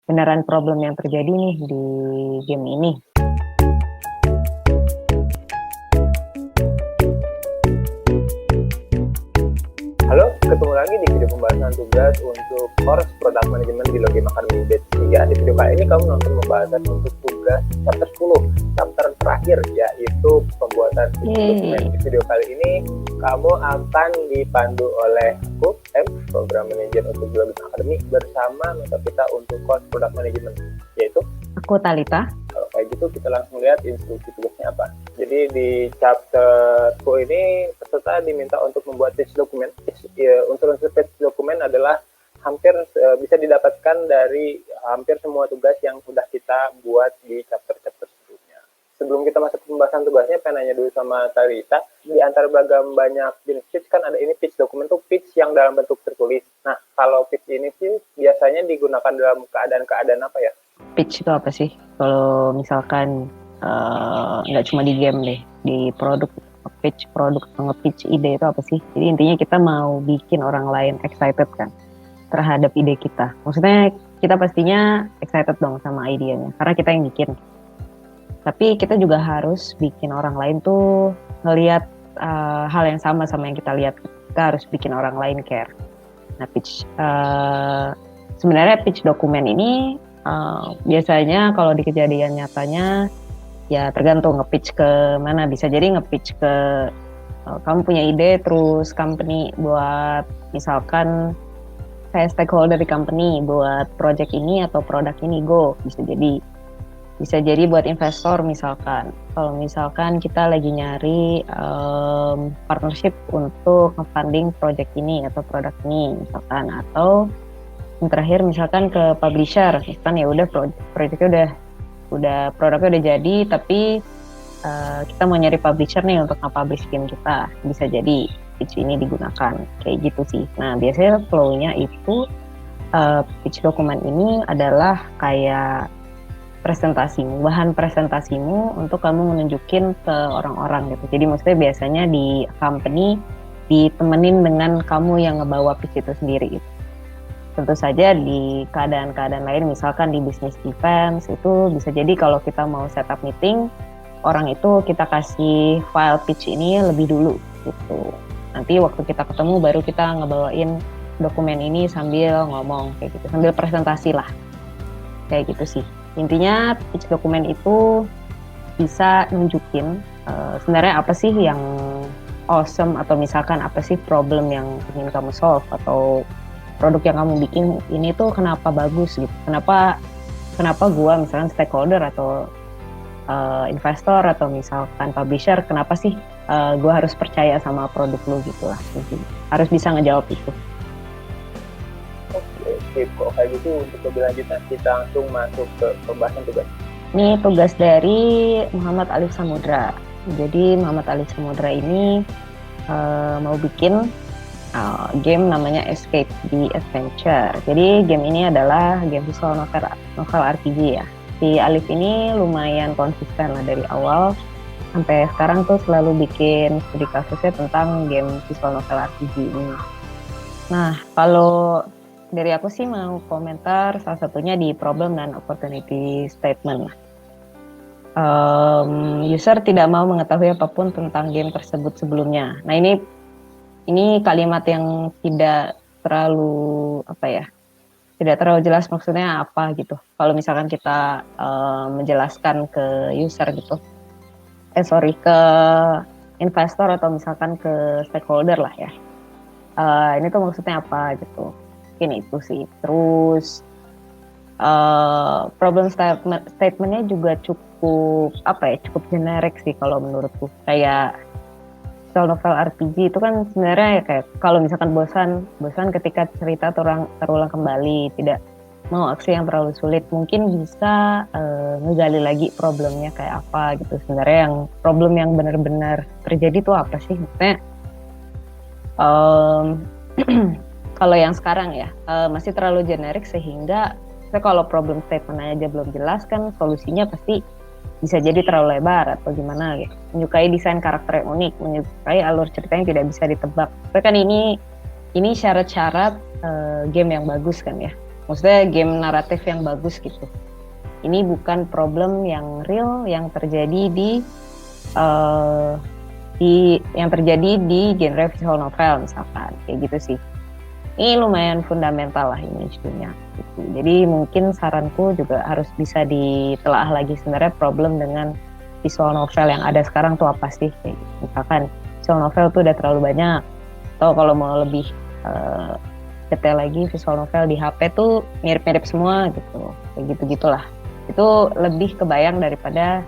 beneran problem yang terjadi nih di game ini. Halo, ketemu lagi di video pembahasan tugas untuk course Product Management di Logim Academy Batch 3. Di video kali ini kamu nonton pembahasan untuk tugas chapter 10, chapter terakhir, yaitu pembuatan dokumen. Di video kali ini kamu akan dipandu oleh aku, Program Manager untuk Logim Academy, bersama mentor kita untuk course Product Management, yaitu aku Talita. Kalau kayak gitu kita langsung lihat instruksi tugasnya apa. Jadi di chapter 10 ini peserta diminta untuk membuat pitch dokumen. Unsur-unsur pitch dokumen adalah hampir bisa didapatkan dari hampir semua tugas yang sudah kita buat di chapter-chapter sebelumnya. Sebelum kita masuk ke pembahasan tugasnya, pengen nanya dulu sama Talita. Di antara beragam banyak jenis pitch kan ada ini pitch dokumen tuh pitch yang dalam bentuk tertulis. Nah, kalau pitch ini sih biasanya digunakan dalam keadaan-keadaan apa ya? Pitch itu apa sih? Kalau misalkan nggak cuma di game deh, di produk, pitch produk, nge-pitch ide itu apa sih? Jadi intinya kita mau bikin orang lain excited kan terhadap ide kita. Maksudnya kita pastinya excited dong sama idenya, karena kita yang bikin. Tapi kita juga harus bikin orang lain tuh ngelihat hal yang sama yang kita lihat. Kita harus bikin orang lain care. Nah, pitch sebenarnya pitch dokumen ini biasanya kalau di kejadian nyatanya ya tergantung nge-pitch ke mana. Bisa jadi nge-pitch ke kamu punya ide terus company buat misalkan kayak stakeholder di company buat project ini atau produk ini go. Bisa jadi buat investor misalkan. Kalau misalkan kita lagi nyari partnership untuk nge-funding project ini atau produk ini misalkan, atau yang terakhir misalkan ke publisher, misalkan ya udah produknya udah jadi, tapi kita mau nyari publisher nih untuk nge-publish game kita, bisa jadi pitch ini digunakan kayak gitu sih. Nah, biasanya flow-nya itu pitch dokumen ini adalah kayak bahan presentasimu untuk kamu menunjukin ke orang-orang gitu. Jadi maksudnya biasanya di company ditemenin dengan kamu yang ngebawa pitch itu sendiri gitu. Tentu saja di keadaan-keadaan lain, misalkan di bisnis events, itu bisa jadi kalau kita mau setup meeting, orang itu kita kasih file pitch ini lebih dulu gitu. Nanti waktu kita ketemu baru kita ngebawain dokumen ini sambil ngomong kayak gitu, sambil presentasi lah. Kayak gitu sih. Intinya pitch dokumen itu bisa nunjukin sebenarnya apa sih yang awesome, atau misalkan apa sih problem yang ingin kamu solve, atau produk yang kamu bikin ini tuh kenapa bagus gitu, kenapa gua misalkan stakeholder atau investor atau misalkan publisher, kenapa sih gua harus percaya sama produk lu gitu lah. Jadi harus bisa ngejawab itu. Oke, sip. Kok kayak gitu untuk lebih lanjut kita langsung masuk ke pembahasan tugas. Ini tugas dari Muhammad Alif Samudra. Jadi Muhammad Alif Samudra ini mau bikin game namanya Escape the Adventure. Jadi game ini adalah game visual novel RPG ya. Si Alif ini lumayan konsisten lah dari awal sampai sekarang tuh selalu bikin studi kasusnya tentang game visual novel RPG ini. Nah, kalau dari aku sih mau komentar salah satunya di problem dan opportunity statement. User tidak mau mengetahui apapun tentang game tersebut sebelumnya. Nah, ini kalimat yang tidak terlalu tidak terlalu jelas maksudnya apa gitu. Kalau misalkan kita menjelaskan ke user gitu, ke investor atau misalkan ke stakeholder lah ya. Ini tuh maksudnya apa gitu. Mungkin itu sih. Terus problem statementnya juga cukup generik sih kalau menurutku. Kayak novel RPG itu kan sebenarnya kayak kalau misalkan bosan ketika cerita terulang kembali, tidak mau aksi yang terlalu sulit, mungkin bisa ngegali lagi problemnya kayak apa gitu. Sebenarnya yang problem yang benar-benar terjadi tuh apa sih, maksudnya kalau yang sekarang ya masih terlalu generik sehingga kalau problem statement aja belum jelas kan solusinya pasti bisa jadi terlalu lebar atau gimana gitu. Menyukai desain karakter yang unik, menyukai alur cerita yang tidak bisa ditebak. Tapi kan ini syarat-syarat game yang bagus kan ya. Maksudnya game naratif yang bagus gitu. Ini bukan problem yang real yang terjadi uh, yang terjadi di genre visual novel misalkan kayak gitu sih. Ini lumayan fundamental lah ini isunya gitu. Jadi mungkin saranku juga harus bisa ditelaah lagi sebenarnya problem dengan visual novel yang ada sekarang tuh apa sih kayak gitu. Misalkan visual novel tuh udah terlalu banyak, atau kalau mau lebih detail lagi visual novel di HP tuh mirip-mirip semua gitu, kayak gitu-gitulah. Itu lebih kebayang daripada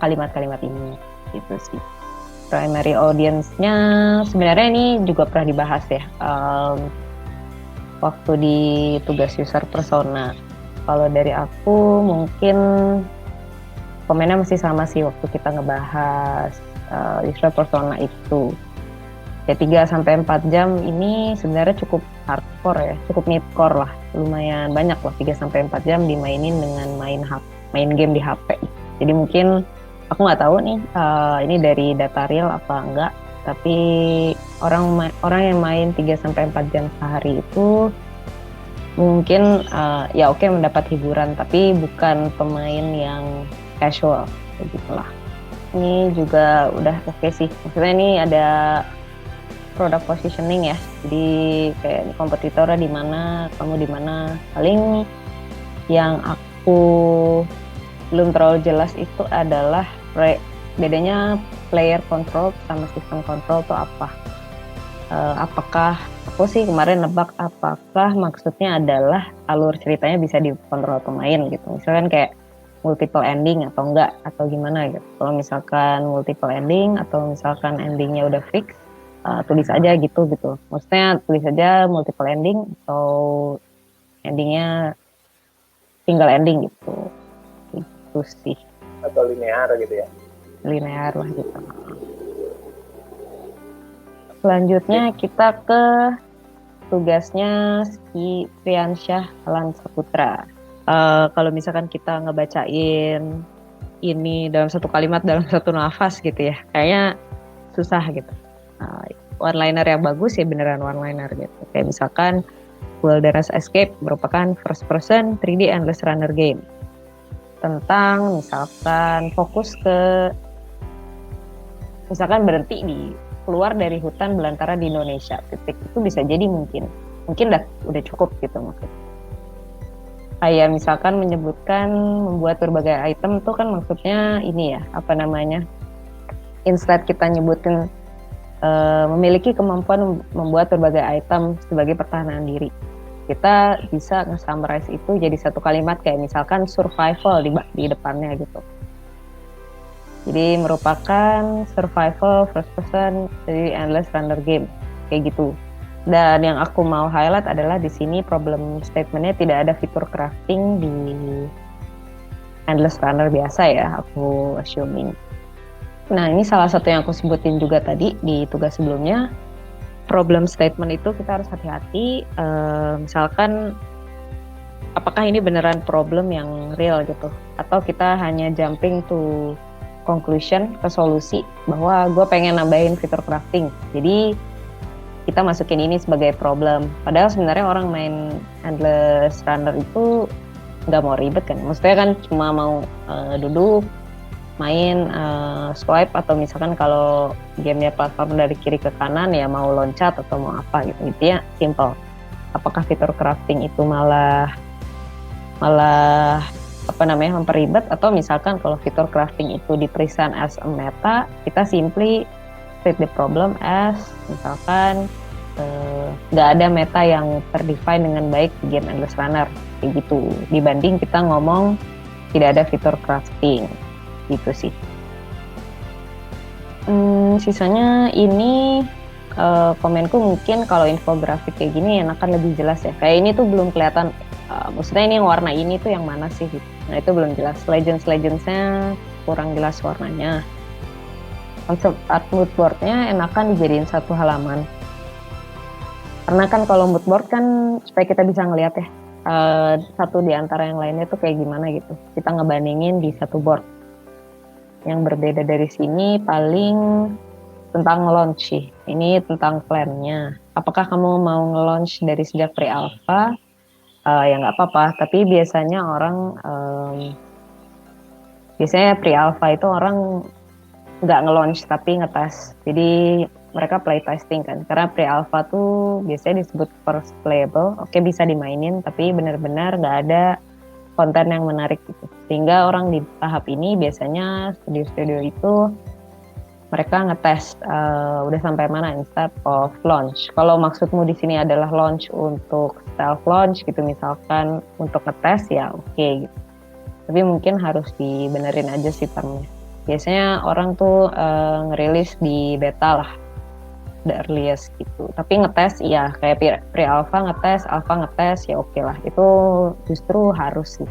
kalimat-kalimat ini gitu sih. Primary audience-nya sebenarnya ini juga pernah dibahas ya waktu di tugas user persona. Kalau dari aku mungkin komennya masih sama sih waktu kita ngebahas user persona itu. Ya 3-4 jam ini sebenarnya cukup hardcore ya, cukup midcore lah. Lumayan banyak lah 3-4 jam dimainin dengan main game di HP. Jadi mungkin aku nggak tahu nih ini dari data real apa enggak, tapi orang yang main 3-4 jam sehari itu mungkin ya oke mendapat hiburan, tapi bukan pemain yang casual begitulah. Ini juga udah oke sih, maksudnya ini ada product positioning ya, jadi kayak kompetitornya di mana, kamu di mana. Paling yang aku belum terlalu jelas itu adalah bedanya player control sama system control itu apa. Apakah aku sih kemarin nebak apakah maksudnya adalah alur ceritanya bisa dikontrol pemain gitu, misalkan kayak multiple ending atau enggak, atau gimana gitu. Kalau misalkan multiple ending atau misalkan endingnya udah fix, tulis aja gitu. Maksudnya tulis aja multiple ending atau endingnya single ending gitu. Itu sih. Atau linear gitu ya. Linear lah gitu. Selanjutnya kita ke tugasnya si Priyansyah Alan Saputra. Kalau misalkan kita ngebacain ini dalam satu kalimat, dalam satu nafas gitu ya, kayaknya susah gitu. One-liner yang bagus ya beneran one-liner gitu. Kayak misalkan Wilderness Escape merupakan first person 3D endless runner game. Tentang misalkan fokus ke, misalkan berhenti di keluar dari hutan belantara di Indonesia. Titik itu bisa jadi mungkin udah cukup gitu maksudnya. Kayak misalkan menyebutkan membuat berbagai item tuh kan maksudnya ini ya, apa namanya? Instead kita nyebutin memiliki kemampuan membuat berbagai item sebagai pertahanan diri, kita bisa nge-summarize itu jadi satu kalimat kayak misalkan survival di depannya gitu. Jadi merupakan survival first person jadi endless runner game kayak gitu. Dan yang aku mau highlight adalah di sini problem statementnya tidak ada fitur crafting di endless runner biasa ya, aku assuming. Nah, ini salah satu yang aku sebutin juga tadi di tugas sebelumnya. Problem statement itu kita harus hati-hati. Misalkan, apakah ini beneran problem yang real gitu? Atau kita hanya jumping to conclusion, ke solusi, bahwa gue pengen nambahin fitur crafting. Jadi, kita masukin ini sebagai problem. Padahal sebenarnya orang main endless runner itu nggak mau ribet kan. Maksudnya kan cuma mau duduk, main swipe, atau misalkan kalau gamenya platform dari kiri ke kanan ya mau loncat atau mau apa gitu ya, simple. Apakah fitur crafting itu malah apa namanya memperibet, atau misalkan kalau fitur crafting itu di-present as a meta, kita simply treat the problem as misalkan nggak ada meta yang terdefine dengan baik di game Endless Runner kayak gitu, dibanding kita ngomong tidak ada fitur crafting gitu sih. Sisanya ini komenku mungkin kalau infografik kayak gini enakan lebih jelas ya. Kayak ini tuh belum kelihatan, maksudnya ini yang warna ini tuh yang mana sih gitu. Nah itu belum jelas. Legends-legendsnya kurang jelas warnanya. Konsep art moodboardnya enakan dijadiin satu halaman. Karena kan kalau moodboard kan supaya kita bisa ngelihat ya satu di antara yang lainnya tuh kayak gimana gitu. Kita ngebandingin di satu board. Yang berbeda dari sini paling tentang launch sih. Ini tentang plan-nya. Apakah kamu mau nge-launch dari sejak pre-alpha ya nggak apa-apa. Tapi biasanya biasanya pre-alpha itu orang nggak nge-launch tapi ngetes. Jadi mereka play testing kan. Karena pre-alpha tuh biasanya disebut first playable. Oke, bisa dimainin tapi benar-benar nggak ada konten yang menarik gitu. Sehingga orang di tahap ini biasanya studio-studio itu mereka ngetes udah sampai mana instead of launch. Kalau maksudmu di sini adalah launch untuk self launch gitu misalkan untuk ngetes ya oke gitu. Tapi mungkin harus dibenerin aja sih termnya. Biasanya orang tuh ngerilis di beta lah, the earliest gitu. Tapi ngetes ya kayak pre-alpha ngetes, alpha ngetes ya oke lah. Itu justru harus sih.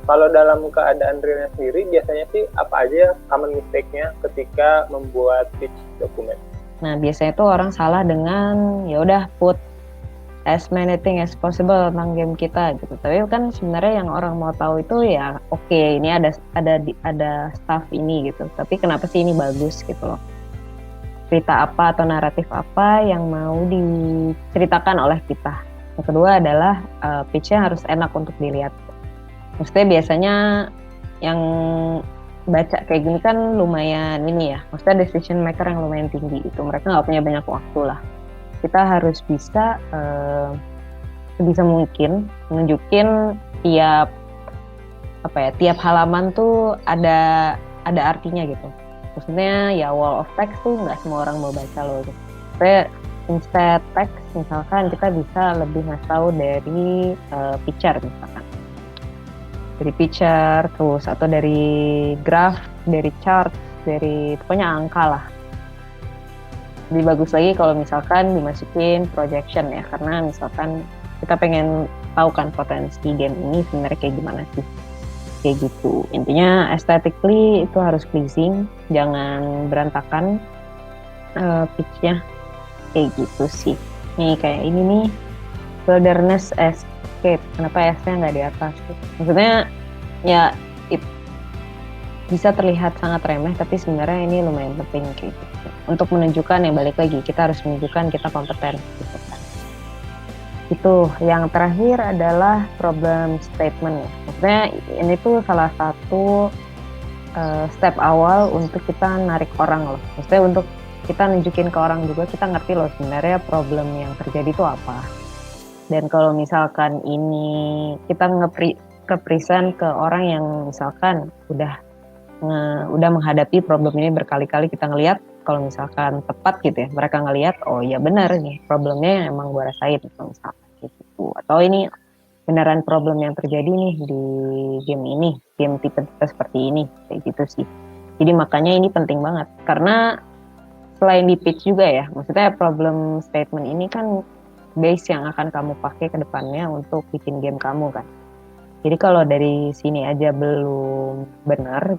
Kalau dalam keadaan realnya sendiri, biasanya sih apa aja common mistake-nya ketika membuat pitch dokumen? Nah, biasanya tuh orang salah dengan ya udah put as many things as possible tentang game kita gitu. Tapi kan sebenarnya yang orang mau tahu itu ya oke, ini ada stuff ini gitu. Tapi kenapa sih ini bagus gitu loh? Cerita apa atau naratif apa yang mau diceritakan oleh kita. Yang kedua adalah pitch-nya harus enak untuk dilihat. Maksudnya biasanya yang baca kayak gini kan lumayan ini ya, maksudnya decision maker yang lumayan tinggi itu, mereka nggak punya banyak waktu lah. Kita harus bisa sebisa mungkin menunjukin tiap halaman tuh ada artinya gitu. Maksudnya ya wall of text tuh nggak semua orang mau baca loh. Gitu. Kayak instead text misalkan kita bisa lebih ngasih tahu dari picture misalkan. Dari picture terus atau dari graph, dari chart, dari pokoknya angka lah. Lebih bagus lagi kalau misalkan dimasukin projection ya, karena misalkan kita pengen tahu kan potensi game ini sebenarnya kayak gimana sih. Kayak gitu. Intinya aesthetically itu harus pleasing, jangan berantakan pitch-nya. Kayak gitu sih. Nih kayak ini nih, wilderness escape. Kenapa S-nya nggak di atas? Maksudnya ya bisa terlihat sangat remeh, tapi sebenarnya ini lumayan penting kayak gitu. Untuk menunjukkan yang balik lagi, kita harus menunjukkan kita kompeten gitu kan. Itu yang terakhir adalah problem statement ya. Maksudnya ini tuh salah satu step awal untuk kita narik orang loh. Maksudnya untuk kita nunjukin ke orang juga kita ngerti loh sebenarnya problem yang terjadi itu apa. Dan kalau misalkan ini kita nge-present ke orang yang misalkan udah menghadapi problem ini berkali-kali, kita ngelihat kalau misalkan tepat gitu ya, mereka ngelihat oh ya benar nih problemnya emang gue rasain misalkan gitu. Atau ini beneran problem yang terjadi nih di game ini, game tipe-tipe seperti ini, kayak gitu sih. Jadi makanya ini penting banget karena selain di pitch juga ya, maksudnya problem statement ini kan base yang akan kamu pakai ke depannya untuk bikin game kamu kan. Jadi kalau dari sini aja belum benar,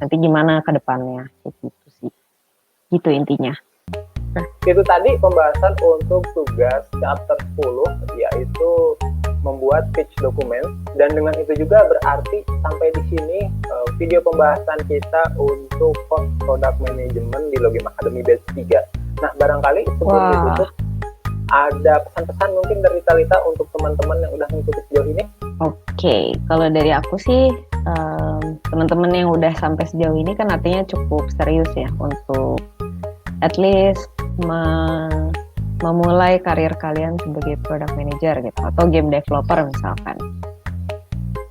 nanti gimana ke depannya, gitu sih. Gitu intinya. Itu tadi pembahasan untuk tugas chapter 10, yaitu membuat pitch dokumen. Dan dengan itu juga berarti sampai di sini video pembahasan kita untuk post product management di Logim Academy Batch 3. Nah, barangkali sebelum ditutup, ada pesan-pesan mungkin dari Talita untuk teman-teman yang udah mengikuti sejauh ini? Oke, kalau dari aku sih teman-teman yang udah sampai sejauh ini kan artinya cukup serius ya untuk at least memulai karir kalian sebagai product manager gitu atau game developer misalkan.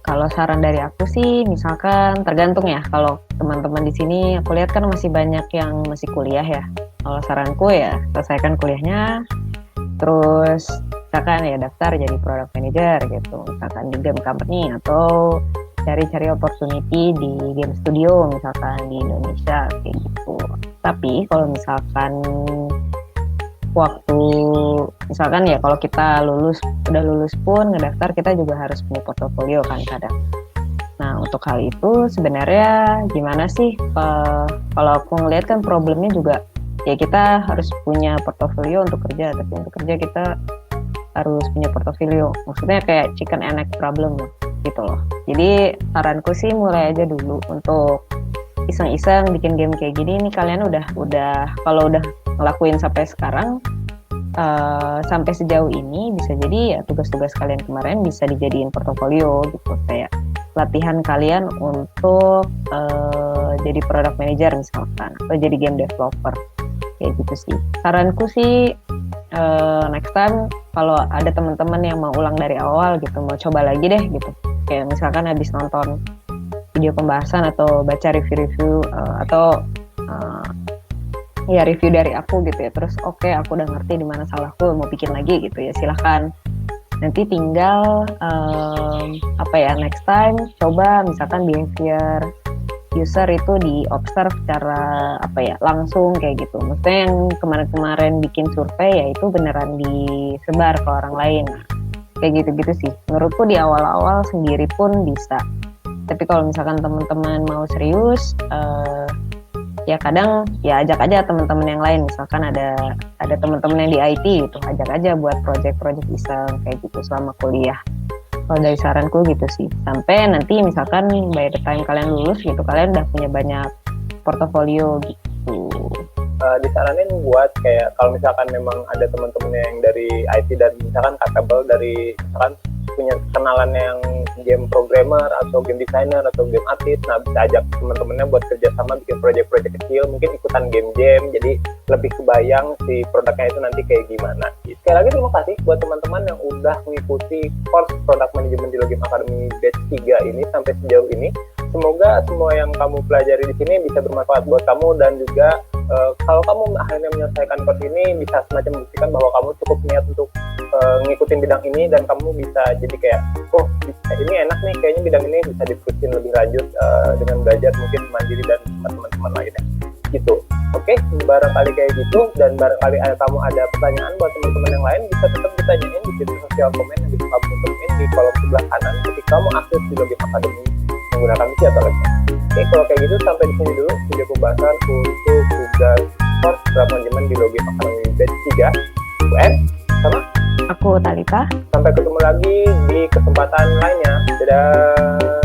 Kalau saran dari aku sih misalkan tergantung ya, kalau teman-teman di sini aku lihat kan masih banyak yang masih kuliah ya. Kalau saranku ya selesaikan kuliahnya, terus misalkan ya daftar jadi product manager gitu, misalkan di game company atau cari-cari opportunity di game studio misalkan di Indonesia kayak gitu. Tapi kalau misalkan waktu misalkan ya kalau kita udah lulus pun ngedaftar, kita juga harus punya portofolio kan kadang. Nah untuk hal itu sebenarnya gimana sih, kalau aku ngeliat kan problemnya juga ya kita harus punya portofolio untuk kerja, tapi untuk kerja kita harus punya portofolio. Maksudnya kayak chicken and egg problem gitu loh. Jadi saranku sih mulai aja dulu untuk iseng-iseng bikin game kayak gini. Ini kalian udah kalau udah ngelakuin sampai sekarang, sampai sejauh ini bisa jadi ya tugas-tugas kalian kemarin bisa dijadiin portofolio gitu, kayak latihan kalian untuk jadi product manager misalkan, atau jadi game developer kayak gitu sih. Saranku sih next time kalau ada teman-teman yang mau ulang dari awal gitu, mau coba lagi deh gitu, kayak misalkan habis nonton video pembahasan atau baca review-review atau ya review dari aku gitu ya, terus oke, aku udah ngerti di mana salahku, mau bikin lagi gitu ya, silahkan. Nanti tinggal next time coba misalkan behavior user itu di observe secara langsung kayak gitu. Maksudnya yang kemarin-kemarin bikin survei ya itu beneran disebar ke orang lain. Kayak gitu-gitu sih. Menurutku di awal-awal sendiri pun bisa. Tapi kalau misalkan teman-teman mau serius, ya kadang ya ajak aja teman-teman yang lain. Misalkan ada teman-teman yang di IT gitu, ajak aja buat project-project iseng kayak gitu selama kuliah. Kalau dari saranku gitu sih, sampai nanti misalkan by the time kalian lulus gitu, kalian udah punya banyak portofolio gitu. Disaranin buat kayak kalau misalkan memang ada teman-teman yang dari IT dan misalkan capable dari misalkan punya kenalan yang game programmer atau game designer atau game artist, nah bisa ajak teman-temannya buat kerjasama bikin project-project kecil, mungkin ikutan game jam, jadi lebih kebayang si produknya itu nanti kayak gimana. Sekali lagi terima kasih buat teman-teman yang udah mengikuti course Product Management di Logim Academy Batch 3 ini sampai sejauh ini. Semoga semua yang kamu pelajari di sini bisa bermanfaat buat kamu, dan juga kalau kamu akhirnya menyelesaikan course ini bisa semacam membuktikan bahwa kamu cukup niat untuk ngikutin bidang ini, dan kamu bisa jadi kayak, oh ini enak nih, kayaknya bidang ini bisa diterusin lebih lanjut dengan belajar mungkin mandiri dan teman-teman lainnya gitu. Oke, barangkali kayak gitu, dan barangkali kamu ada pertanyaan buat teman-teman yang lain, bisa tetap ditanyain di situs sosial komen yang bisa kamu temuin di kolom sebelah kanan ketika kamu aktif di Logim Academy menggunakan Misi atau Logim. Oke, kalau kayak gitu sampai di sini dulu video pembahasan untuk tugas course Product Management di Logim Academy Batch 3. UN sama Aku Talita. Sampai ketemu lagi di kesempatan lainnya. Dadah.